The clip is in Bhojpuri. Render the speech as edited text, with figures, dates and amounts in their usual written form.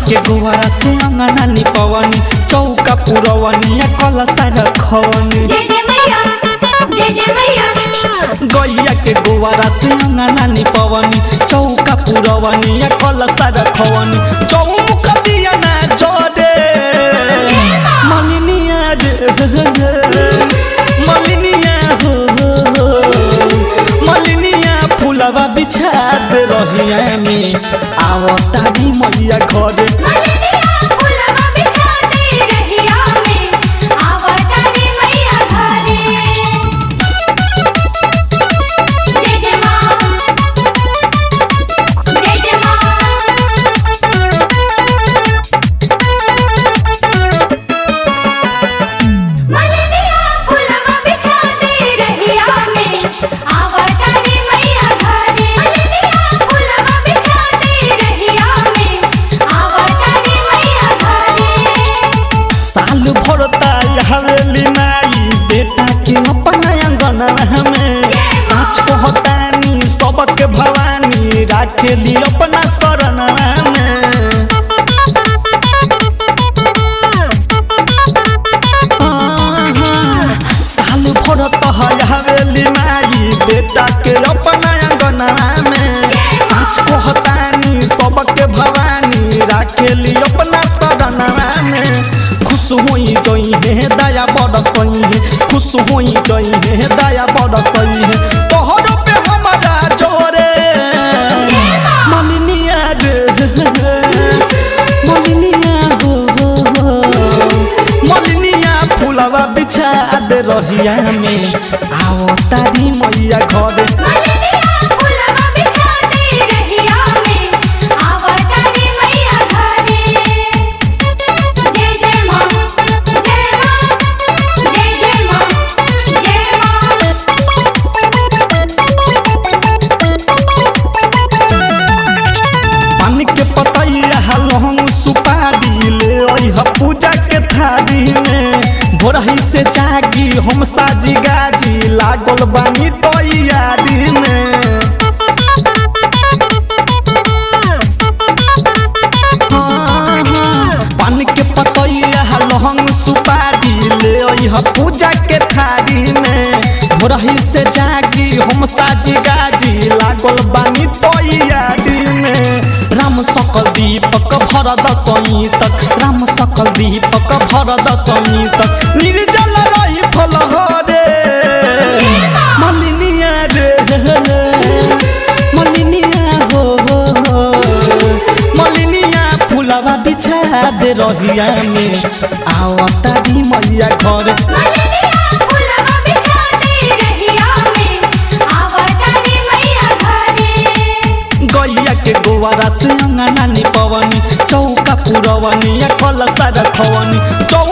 के गोवरा से अंगना निपवनी चौका पुरवनी कलसा रखवनी गैया के गोवरा से अंगना निपवनी चौका पुरवनी कलसा रखवनी चौमुख दिया ना जोड़े मलिनिया मलिनिया हो मलिनिया फुलवा बिछा दे रहिया में आवता भी मैया घरे साल भरता हवेली नाई बेटा के अपना अंगना में सच कहतानी सबके भवानी राखेली अपना शरण में साल भरता हवेली नाई बेटा के अपना अंगना में सच कहतानी सबके भवानी राखेली अपना शरण में खुश होई गई है दया बड़ सही है खुश होई गई है दया बड़ सही है तोहर पे हमारा जोरे मलिनिया मलिनिया हो मलिनिया फुलवा बिछा दे रहिया में आओ तारी मैया घरे पूजा के थारी में भोरही से जागी हम साजी गाजी लागल बानी तैयारी में पान के पतैया लहंग सुपारी ले पूजा के थारी में भोरही से जागी हम साजी गाजी लागल बानी तैयारी में राम सकल दीपक भर दशमी तक राम सकल दीपक भर दशमी तक निर्जल रही फलहरे मलिनिया मलिनिया हो मलिनिया फुलवा बिछा दे रहिया में आवता भी मैया घरे गैया के गोवरा से अंगना निपवनी चौका पुरवनी कलसा रखवनी चौ